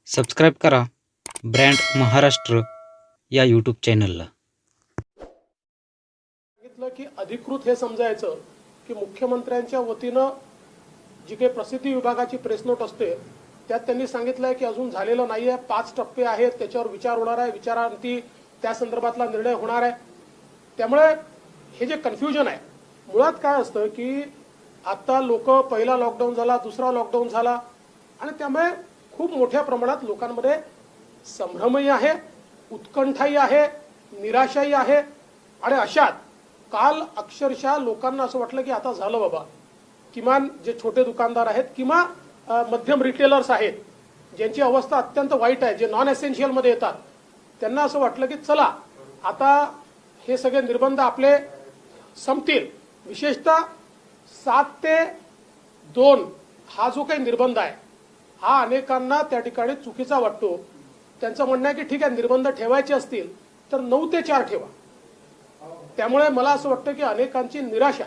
Subscribe करा brand Maharashtra या YouTube चॅनलला। सांगितलं की अधिकृत हे समजायचं की मुख्यमंत्र्यांच्या वतीनं जी काही प्रसिद्धी विभागाची प्रेस नोट असते त्यात त्यांनी सांगितलंय की अजून झालेलं नाहीये, 5 टप्पे आहेत, त्याच्यावर विचार होणार आहे, विचारांती त्या संदर्भातला निर्णय होणार आहे। त्यामुळे हे जे कन्फ्युजन आहे मुळात काय असतं की आता लोक पहिला लॉकडाऊन झाला, दुसरा लॉकडाऊन झाला आणि त्यामुळे खूप मोठ्या प्रमाणात लोकांमध्ये संभ्रमही आहे, उत्कंठाही आहे, निराशाही आहे आणि अशात काल अक्षरशः लोकांना असं वाटलं की आता झालं बाबा, किमान जे छोटे दुकानदार आहेत किंवा मध्यम रिटेलर्स आहेत ज्यांची अवस्था अत्यंत वाईट आहे, जे नॉन एसेन्शियल मध्ये येतात, त्यांना असं वाटलं की चला आता हे सगळे निर्बंध आपले संपतील। विशेषतः 7 ते 2 हा जो काही निर्बंध आहे हा अनेकांना त्या ठिकाणी चुकीचा वाटतो। त्यांचं म्हणणं आहे की ठीक आहे, निर्बंध ठेवायचे असतील तर 9 ते 4 ठेवा। त्यामुळे मला असं वाटतं की अनेकांची निराशा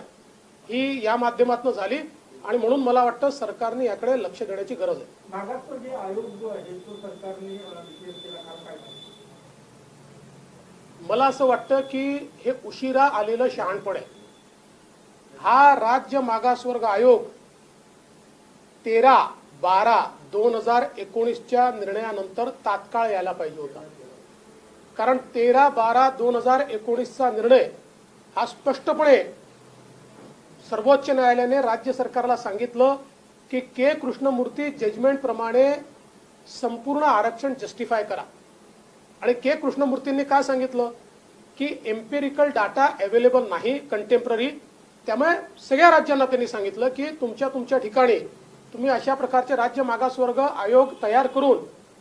ही या माध्यमातून झाली आणि म्हणून मला वाटतं सरकारने याकडे लक्ष देण्याची गरज आहे। मागासवर्गीय जे आयोग जो आहे तो सरकारने विशेष केला काय? मला असं वाटतं की हे उशिरा आलेलं शहाणपण आहे। हा राज्य मागासवर्ग आयोग 13/12/2019च्या निर्णयानंतर तात्काळ यायला पाहिजे होता, कारण 13/12/2019चा निर्णय हा स्पष्टपणे सर्वोच्च न्यायालयाने राज्य सरकारला सांगितलं की के कृष्णमूर्ती जजमेंट प्रमाणे संपूर्ण आरक्षण जस्टिफाय करा। आणि के कृष्णमूर्तींनी काय सांगितलं की एम्पिरिकल डाटा अवेलेबल नाही कंटेम्पररी, त्यामुळे सगळ्या राज्यांना त्यांनी सांगितलं की तुमच्या ठिकाणी तुम्ही अशा प्रकारचे राज्य मागासवर्ग आयोग तयार करून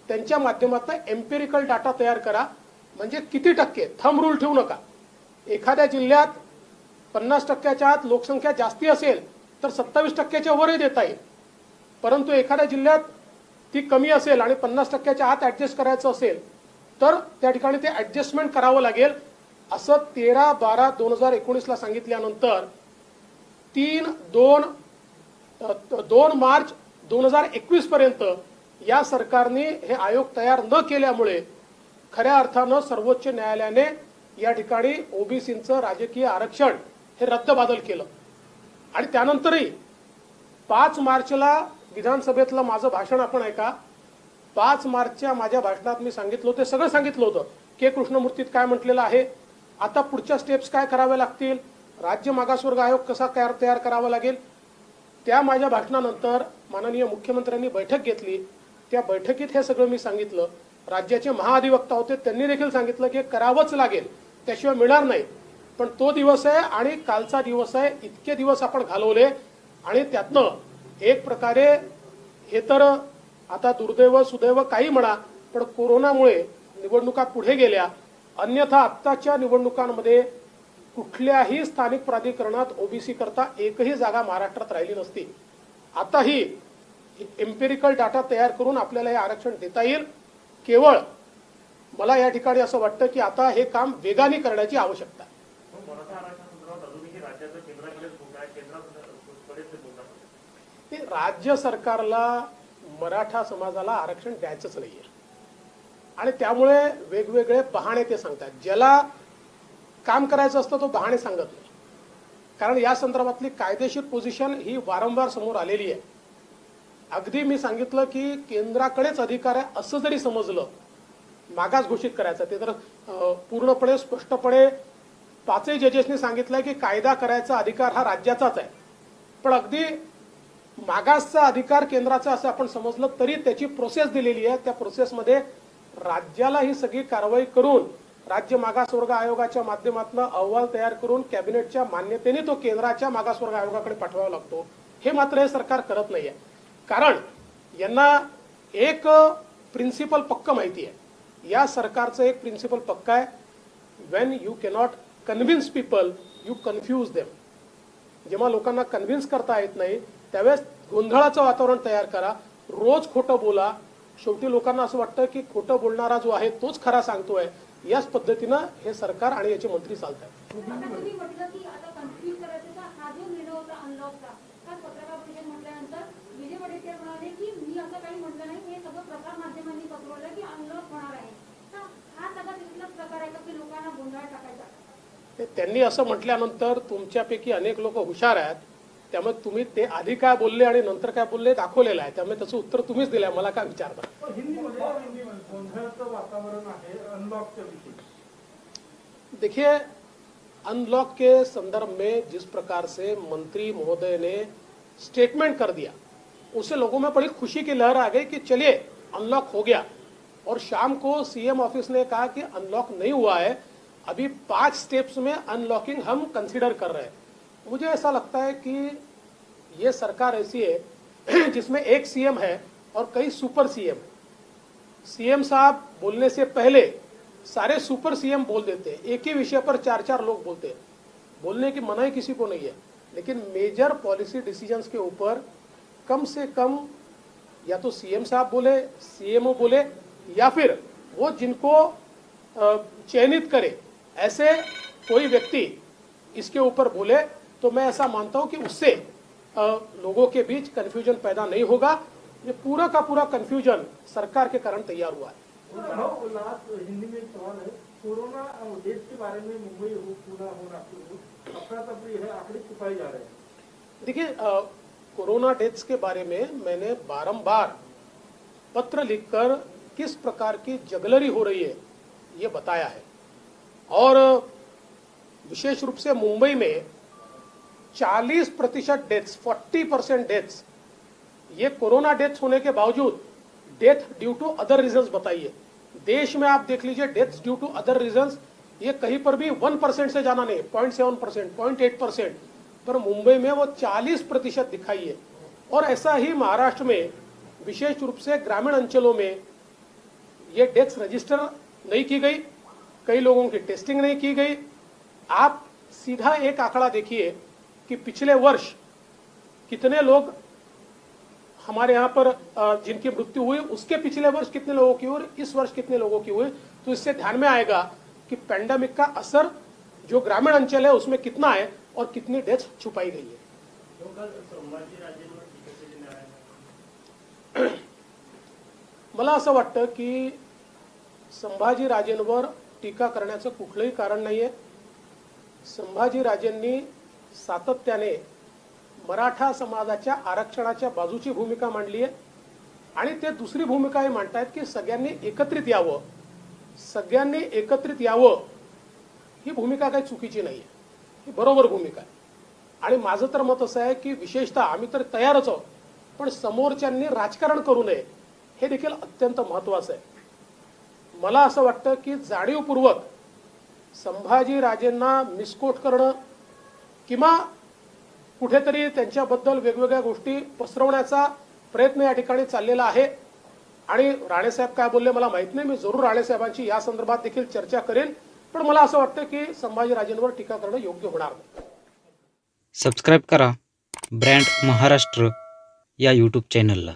त्यांच्या माध्यमातून एम्पिरिकल डाटा तयार करा। म्हणजे किती टक्के, थंब रूल ठेवू नका। एखाद्या जिल्ह्यात 50%च्या आत लोकसंख्या जास्ती असेल तर 27%च्या वरही देता येईल, परंतु एखाद्या जिल्ह्यात ती कमी असेल आणि 50%च्या आत ऍडजस्ट करायचं असेल तर त्या ठिकाणी ते ऍडजस्टमेंट करावं लागेल, असं 13/12/2019ला सांगितल्यानंतर 2 मार्च 2021 पर्यंत या सरकारने हे आयोग तयार न केल्यामुळे खऱ्या अर्थानं सर्वोच्च न्यायालयाने या ठिकाणी ओबीसींचं राजकीय आरक्षण हे रद्दबादल केलं। आणि त्यानंतरही 5 मार्चला विधानसभेतलं माझं भाषण आपण ऐका। 5 मार्चच्या माझ्या भाषणात मी सांगितलं होतं, सगळं सांगितलं होतं के कृष्णमूर्तीत काय म्हटलेलं आहे, आता पुढच्या स्टेप्स काय कराव्या लागतील, राज्य मागासवर्ग आयोग कसा तयार करावा लागेल। त्या माझ्या भाषणानंतर माननीय मुख्यमंत्र्यांनी बैठक घेतली। त्या बैठकीत हे सगळं मी सांगितलं। राज्याचे महाअधिवक्ता होते, त्यांनी देखील सांगितलं की करावंच लागेल, त्याशिवाय मिळणार नाही। पण तो दिवस आहे आणि कालचा दिवस आहे, इतके दिवस आपण घालवले आणि त्यातनं एक प्रकारे हे तर आता दुर्दैव सुदैव काही म्हणा, पण कोरोनामुळे निवडणुका पुढे गेल्या, अन्यथा आत्ताच्या निवडणुकांमध्ये कुठल्याही स्थानिक प्राधिकरणात ओबीसी करता एकही जागा महाराष्ट्रात राहिली नसती। आता ही एम्पिरिकल डाटा तयार करून आपल्याला हे आरक्षण देता येईल। केवळ मला या ठिकाणी असं वाटतं की आता हे काम वेगाने करण्याची आवश्यकता आहे। राज्य सरकारला मराठा समाजाला आरक्षण द्यायचंच नाहीये आणि त्यामुळे वेगवेगळे बहाणे ते सांगतात। ज्याला काम करायचं असतं तो बहाणे सांगत नाही, कारण या संदर्भातली कायदेशीर पोझिशन ही वारंवार समोर आलेली आहे। अगदी मी सांगितलं की केंद्राकडेच अधिकार आहे असं जरी समजलं, मागास घोषित करायचं ते तर पूर्णपणे स्पष्टपणे 5 जजेसनी सांगितलंय की कायदा करायचा अधिकार हा राज्याचाच आहे, पण अगदी मागासचा अधिकार केंद्राचा असं आपण समजलं तरी त्याची प्रोसेस दिलेली आहे। त्या प्रोसेसमध्ये राज्याला ही सगळी कारवाई करून राज्य मागासवर्ग आयोगाच्या माध्यमातून अहवाल तयार करून कॅबिनेटच्या मान्यतेने तो केंद्राच्या मागासवर्ग आयोगाकडे पाठवावा लागतो। हे मात्र हे सरकार करत नाहीये, कारण यांना एक प्रिन्सिपल पक्क माहिती आहे। या सरकारचं एक प्रिन्सिपल पक्का आहे, when you cannot convince people you confuse them. जेव्हा लोकांना कन्व्हिन्स करता येत नाही त्यावेळेस गोंधळाचं वातावरण तयार करा, रोज खोटं बोला, शेवटी लोकांना असं वाटतं की खोटं बोलणारा जो आहे तोच खरा सांगतोय। याच पद्धतीनं हे सरकार आणि याचे मंत्री चालत आहेत। पत्रकार परिषद म्हटल्यानंतर विजय वडेट्टीवार म्हणाले की मी असं काही म्हटलं नाही, हे सगळं प्रसार माध्यमांनी त्यांनी असं म्हटल्यानंतर तुमच्यापैकी अनेक लोक हुशार आहेत, त्यामुळे तुम्ही ते आधी काय बोलले आणि नंतर काय बोलले दाखवलेलं आहे, त्यामुळे त्याचं उत्तर तुम्हीच दिलंय, मला काय विचारता. हिंदीमध्ये गोंधळाचं वातावरण आहे अनलॉकच्या विषयी. देखिए, अनलॉक के संदर्भ में जिस प्रकार से मंत्री महोदय ने स्टेटमेंट कर दिया, उससे लोगों में बड़ी खुशी की लहर आ गई कि चलिए अनलॉक हो गया. और शाम को सीएम ऑफिस ने कहा कि अनलॉक नहीं हुआ है, अभी 5 स्टेप्स में अनलॉकिंग हम कंसीडर कर रहे हैं. मुझे ऐसा लगता है कि ये सरकार ऐसी है जिसमें एक सीएम है और कई सुपर सीएम है. सीएम साहब बोलने से पहले सारे सुपर सीएम बोल देते हैं, एक ही विषय पर 4-4 लोग बोलते हैं. बोलने की मनाही किसी को नहीं है, लेकिन मेजर पॉलिसी डिसीजंस के ऊपर कम से कम या तो सीएम साहब बोले, सीएमओ बोले, या फिर वो जिनको चयनित करे ऐसे कोई व्यक्ति इसके ऊपर बोले, तो मैं ऐसा मानता हूं कि उससे लोगों के बीच कंफ्यूजन पैदा नहीं होगा. ये पूरा का पूरा कंफ्यूजन सरकार के कारण तैयार हुआ है. लास्ट हिंदी में एक सवाल है, कोरोना डेट के बारे में मुंबई हो पूरा हो नागपुर अफरा तफरी है, आंकड़े छुपाए जा रहे हैं. देखिए, कोरोना डेथ्स के बारे में मैंने बारंबार पत्र लिखकर किस प्रकार की जगलरी हो रही है ये बताया है. और विशेष रूप से मुंबई में 40% डेथ्स, 40% डेथ्स, ये कोरोना डेथ्स होने के बावजूद death due to other reasons बताइए. देश में आप देख लीजिए, deaths due to other reasons ये कहीं पर भी 1% से जाना नहीं, 0.7%, 0.8%, पर मुंबई में वो 40% दिखाई है. और ऐसा ही महाराष्ट्र में विशेष रूप से ग्रामीण अंचलों में ये डेथ्स रजिस्टर नहीं की गई, कई लोगों की टेस्टिंग नहीं की गई. आप सीधा एक आंकड़ा देखिए कि पिछले वर्ष कितने लोग हमारे यहाँ पर जिनकी मृत्यु हुई, उसके पिछले वर्ष कितने लोगों की हुई, इस वर्ष कितने लोगों की हुई, तो इससे ध्यान में आएगा कि पैंडेमिक का असर जो ग्रामीण अंचल है उसमें कितना है और कितनी डेथ छुपाई गई है. मला असं वाटतं की संभाजीराजेंवर टीका करण्याचं कुठलंही कारण नाहीये. संभाजीराजेंनी सातत्याने मराठा समाजाच्या आरक्षणाच्या बाजूची भूमिका मांडली आहे आणि ते दुसरी भूमिका ही मांडतायत की सगळ्यांनी एकत्रित यावं, सगळ्यांनी एकत्रित यावं. ही भूमिका काही चुकीची नाहीये, ही बरोबर भूमिका आहे. आणि माझं तर मत असं आहे की विशेषतः आम्ही तर तयारच आहोत, पण समोरच्यांनी राजकारण करू नये हे देखील अत्यंत महत्त्वाचं आहे. मला असं वाटतं की जाणीवपूर्वक संभाजीराजेंना मिसकोट करणं किंवा कुठेतरी त्यांच्याबद्दल वेगवेगळ्या गोष्टी पसरवण्याचा प्रयत्न या ठिकाणी चाललेला आहे. आणि राणेसाहेब काय बोलले मला माहित नाही, मी जरूर राणेसाहेबांची या संदर्भात देखील चर्चा करेन, पण मला असं वाटतं की संभाजीराजेंवर टीका करणं योग्य होणार नाही. सबस्क्राईब करा ब्रँड महाराष्ट्र या यूट्यूब चॅनलला.